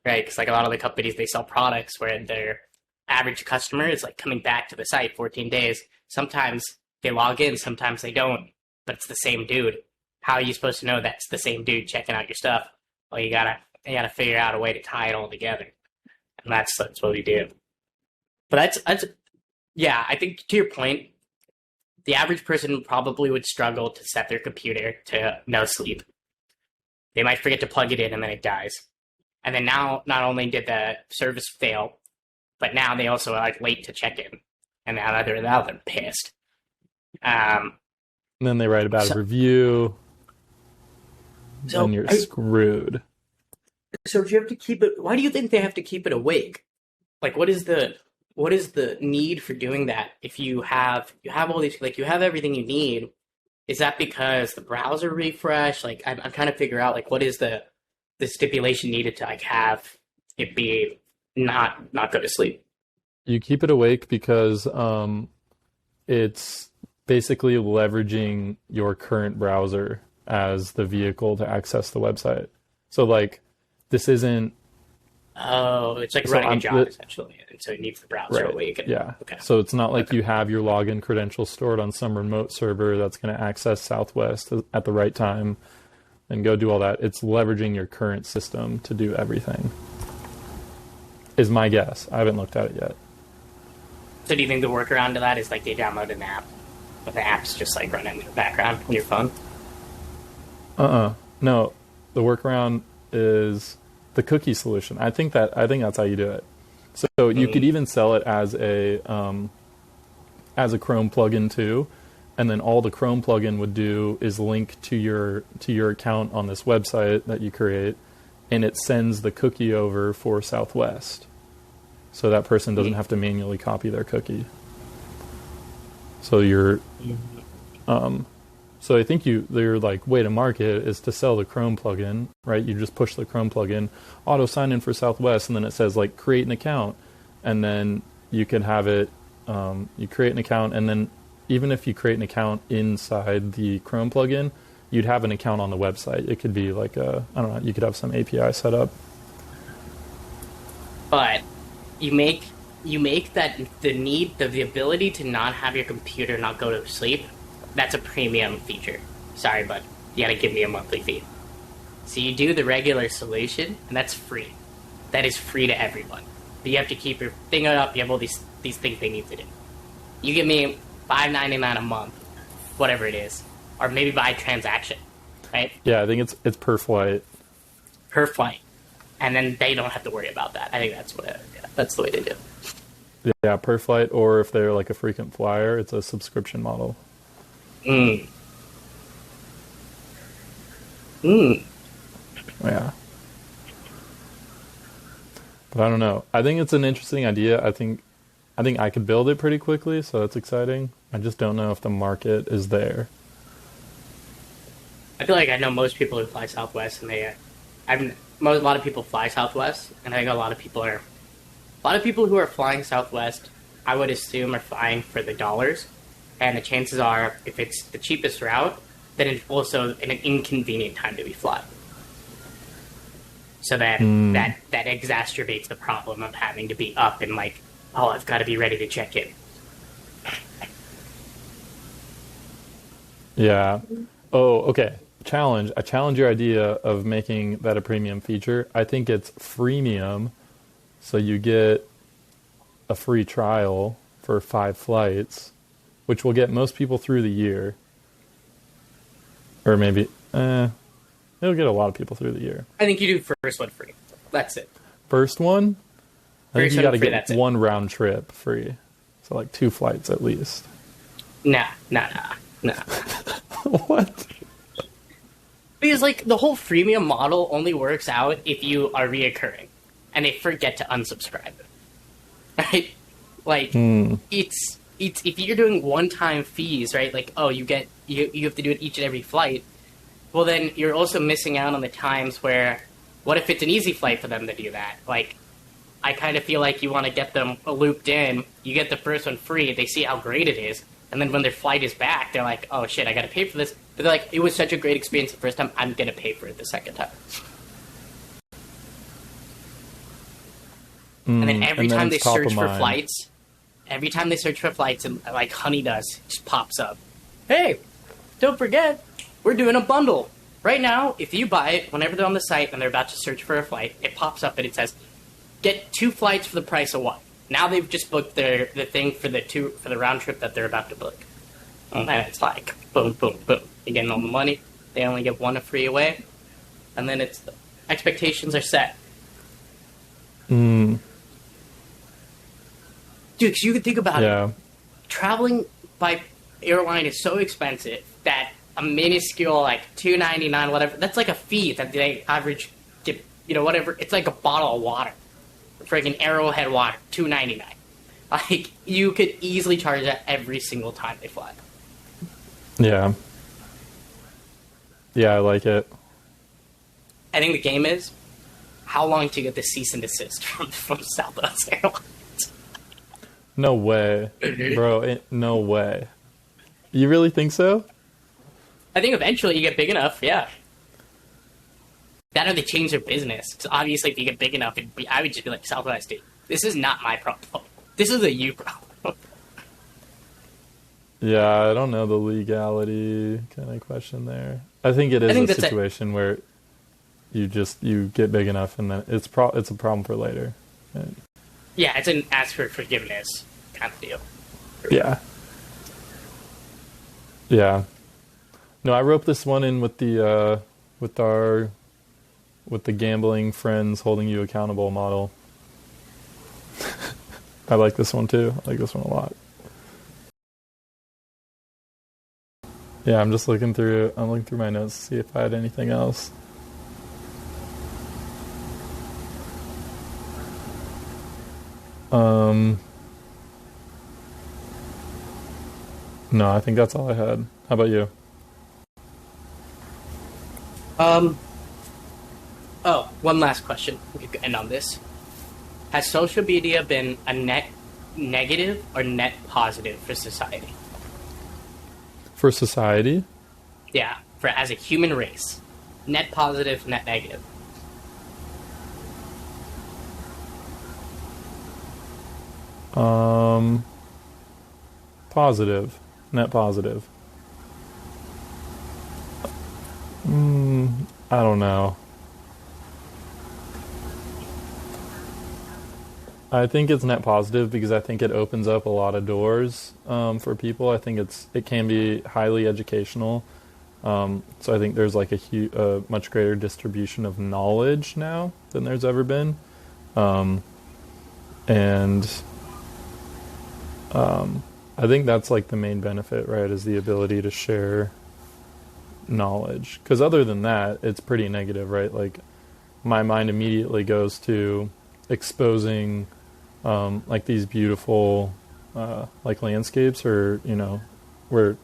right? Because like a lot of the companies they sell products where their average customer is like coming back to the site 14 days. Sometimes they log in, sometimes they don't, but it's the same dude. How are you supposed to know that's the same dude checking out your stuff? Well, you gotta figure out a way to tie it all together, and that's what we do. But that's yeah. I think to your point, the average person probably would struggle to set their computer to no sleep. They might forget to plug it in and then it dies. And then now, not only did the service fail, but now they also are like late to check in, and now they're pissed. Um, and then they write about a so review, then so you're I, screwed. so do you have to keep it? Why do you think they have to keep it awake? Like, what is the need for doing that? If you have all these, like, you have everything you need. Is that because the browser refresh? Like, I'm trying to figure out like what is the stipulation needed to like have it be not go to sleep. You keep it awake because it's basically leveraging your current browser as the vehicle to access the website. So like this isn't Oh, it's like so running a I'm job essentially, and so it needs the browser right. awake. And, Yeah. okay, So it's not like okay, you have your login credentials stored on some remote server that's going to access Southwest at the right time and go do all that. It's leveraging your current system to do everything. Is my guess. I haven't looked at it yet. so do you think the workaround to that is like they download an app, but the app's just like running in the background on your phone? No, the workaround is the cookie solution. I think that's how you do it. So you could Mm. even sell it as a Chrome plugin too, and then all the Chrome plugin would do is link to your account on this website that you create, and it sends the cookie over for Southwest, so that person doesn't have to manually copy their cookie. So you're so I think their like way to market is to sell the Chrome plugin, right? You just push the Chrome plugin, auto sign in for Southwest, and then it says like create an account, and then you can have it. You create an account, and then even if you create an account inside the Chrome plugin, you'd have an account on the website. It could be like I don't know. You could have some API set up. But you make that the ability to not have your computer not go to sleep. That's a premium feature. Sorry, but you gotta give me a monthly fee. So you do the regular solution, and that's free. That is free to everyone. But you have to keep your thing up. You have all these things they need to do. You give me $5.99 a month, whatever it is, or maybe by transaction, right? Yeah, I think it's per flight. Per flight, and then they don't have to worry about that. I think that's the way to do it. Yeah, per flight, or if they're like a frequent flyer, it's a subscription model. Mm. Mm. Yeah. But I don't know. I think it's an interesting idea. I think I could build it pretty quickly, so that's exciting. I just don't know if the market is there. I feel like I know most people who fly Southwest, and a lot of people fly Southwest, and I think a lot of people who are flying Southwest, I would assume are flying for the dollars, and the chances are, if it's the cheapest route, then it's also an inconvenient time to be flying. So then that exacerbates the problem of having to be up and like, oh, I've got to be ready to check in. Yeah. Oh, okay. Challenge. I challenge your idea of making that a premium feature. I think it's freemium, so you get a free trial for 5 flights, which will get most people through the year. Or maybe, it'll get a lot of people through the year. I think you do first one free. That's it. First one, I think First you one got to free, get that's it. one round trip free. So like 2 flights at least. Nah. What? Because like the whole freemium model only works out if you are reoccurring, and they forget to unsubscribe, right? Like Hmm. it's if you're doing one time fees, right? Like oh you have to do it each and every flight. Well then you're also missing out on the times where what if it's an easy flight for them to do that? Like I kind of feel like you want to get them looped in. You get the first one free. They see how great it is, and then when their flight is back, they're like, "Oh shit, I got to pay for this." But they're like, "It was such a great experience the first time. I'm gonna pay for it the second time." And then every And then time they it's top search of for mind. flights, and like Honey does, it just pops up. Hey, don't forget, we're doing a bundle right now. If you buy it, whenever they're on the site and they're about to search for a flight, it pops up and it says get 2 flights for the price of one. Now they've just booked the thing for the round trip that they're about to book, and it's like boom, boom, boom. You're getting all the money. They only get one free away, and then it's expectations are set. Mm, Dude, 'cause you can think about it. yeah. Traveling by airline is so expensive that a minuscule like $2.99 whatever that's like a fee that they average. Whatever. It's like a bottle of water. Friggin' Arrowhead water, $2.99. Like you could easily charge that every single time they fly. Yeah. Yeah, I like it. I think the game is how long to get the cease and desist from Southwest Airlines. No way. Bro, no way. You really think so? I think eventually you get big enough, yeah. That or they change their business. So obviously, if you get big enough, I would just be like, Southwest, dude, this is not my problem. This is a you problem. Yeah, I don't know the legality kind of question there. I think it I is think a that's it. situation where you get big enough and then it's a problem for later. And- Yeah, it's an ask for forgiveness kind of deal. yeah. Yeah. No, I roped this one in with the gambling friends holding you accountable model. I like this one too. I like this one a lot. Yeah, I'm looking through my notes to see if I had anything else. Um, no, I think that's all I had. How about you? Um. Oh, one last question. We could end on this. Has social media been a net negative or net positive for society? For society? Yeah, for as a human race, net positive, net negative. Um, positive. Net positive. I don't know. I think it's net positive because I think it opens up a lot of doors for people. I think it can be highly educational. So I think there's like a much greater distribution of knowledge now than there's ever been, and I think that's like the main benefit, right? Is the ability to share knowledge. Because other than that, it's pretty negative, right? Like my mind immediately goes to exposing like these beautiful like landscapes, or where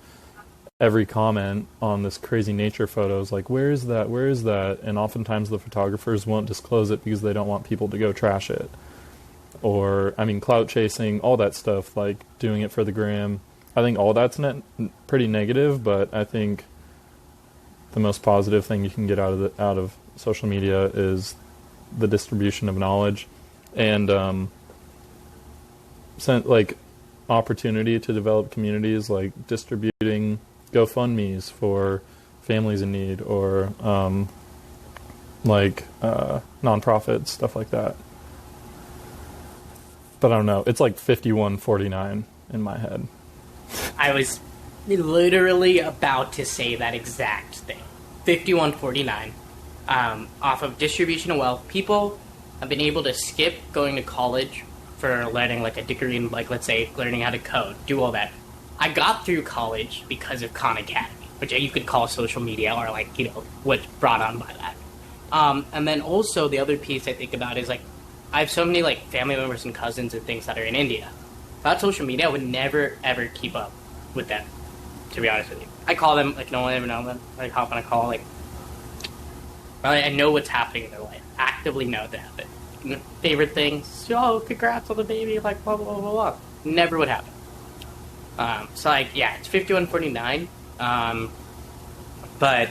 every comment on this crazy nature photo is like, where is that, and oftentimes the photographers won't disclose it because they don't want people to go trash it. Or I mean, clout chasing, all that stuff, like doing it for the gram. I think all that's pretty negative, but I think the most positive thing you can get out of social media is the distribution of knowledge, and like opportunity to develop communities, like distributing GoFundMe's for families in need, or nonprofits, stuff like that. But I don't know. It's like 51-49 in my head. I was literally about to say that exact thing. 5149. Off of distribution of wealth, people have been able to skip going to college for learning like a degree in, like, let's say learning how to code, do all that. I got through college because of Khan Academy. which you could call social media or like what's brought on by that. And then also the other piece I think about is like I have so many like family members and cousins and things that are in India. Without social media, I would never ever keep up with them. To be honest with you, I call them like no one ever know them. Like hop on a call, like I know what's happening in their life. Actively know that happen. Favorite things, oh, congrats on the baby, like blah blah blah blah. Never would happen. So like yeah, it's 51-49. But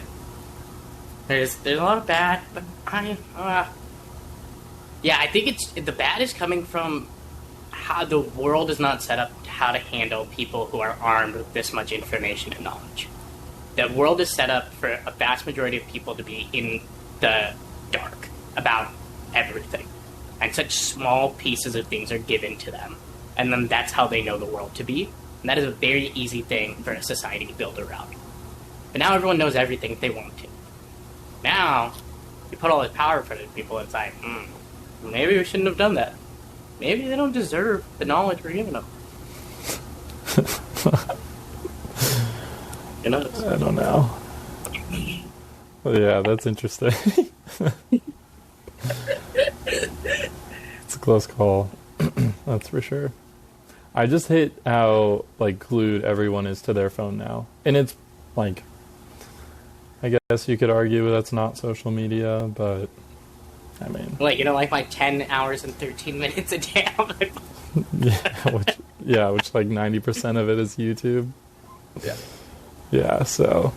there's a lot of bad. But I think it's the bad is coming from how the world is not set up how to handle people who are armed with this much information and knowledge. The world is set up for a vast majority of people to be in the dark about everything. And such small pieces of things are given to them. And then that's how they know the world to be. And that is a very easy thing for a society to build around. But now everyone knows everything if they want to. Now, you put all this power in front of people, it's like, maybe we shouldn't have done that. Maybe they don't deserve the knowledge we're giving them. I don't know. Well, yeah, that's interesting. It's a close call. That's for sure. I just hate how like glued everyone is to their phone now. And it's like, I guess you could argue that's not social media, but I mean, like my 10 hours and 13 minutes a day on my phone. which like 90% of it is YouTube. Yeah. Yeah, so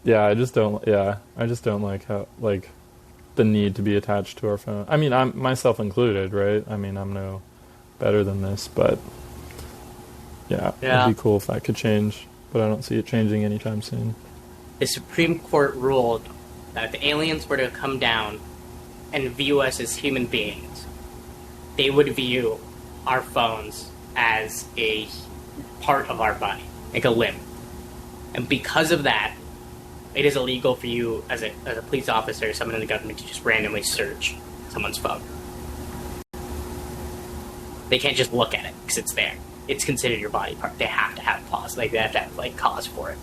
I just don't like how like the need to be attached to our phone. I mean, I'm myself included, right? I mean, I'm no better than this, but yeah, it'd be cool if that could change, but I don't see it changing anytime soon. The Supreme Court ruled that if the aliens were to come down and view us as human beings, they would view our phones as a part of our body, like a limb. And because of that, it is illegal for you as a police officer or someone in the government to just randomly search someone's phone. They can't just look at it because it's there. It's considered your body part. They have to have cause. Like, they have to have, like, cause for it.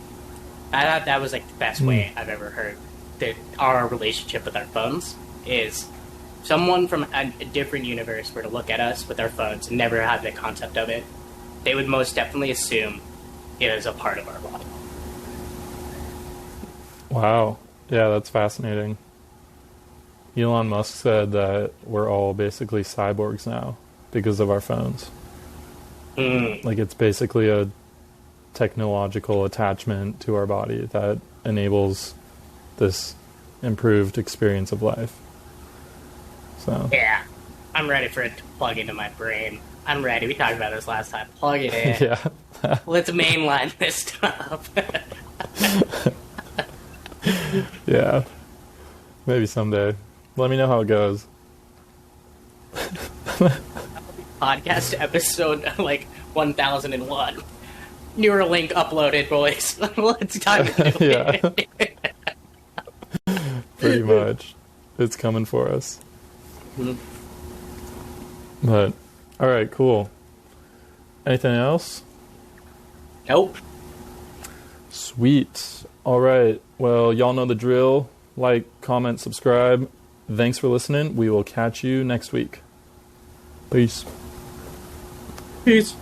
I thought that was, like, the best way I've ever heard that our relationship with our phones is someone from a different universe were to look at us with our phones and never have the concept of it, they would most definitely assume it is a part of our body. Wow. Yeah, that's fascinating. Elon Musk said that we're all basically cyborgs now because of our phones. Like, it's basically a technological attachment to our body that enables this improved experience of life. So yeah, I'm ready for it to plug into my brain. I'm ready. We talked about this last time. Plug it in. Yeah. Let's mainline this stuff. Yeah. Maybe someday. Let me know how it goes. Podcast episode like 1001. Neuralink uploaded, boys. Let's time to do it. Pretty much. It's coming for us. But, alright, cool. Anything else? Nope. Sweet. Alright, well, y'all know the drill. Like, comment, subscribe. Thanks for listening. We will catch you next week. Peace. Peace.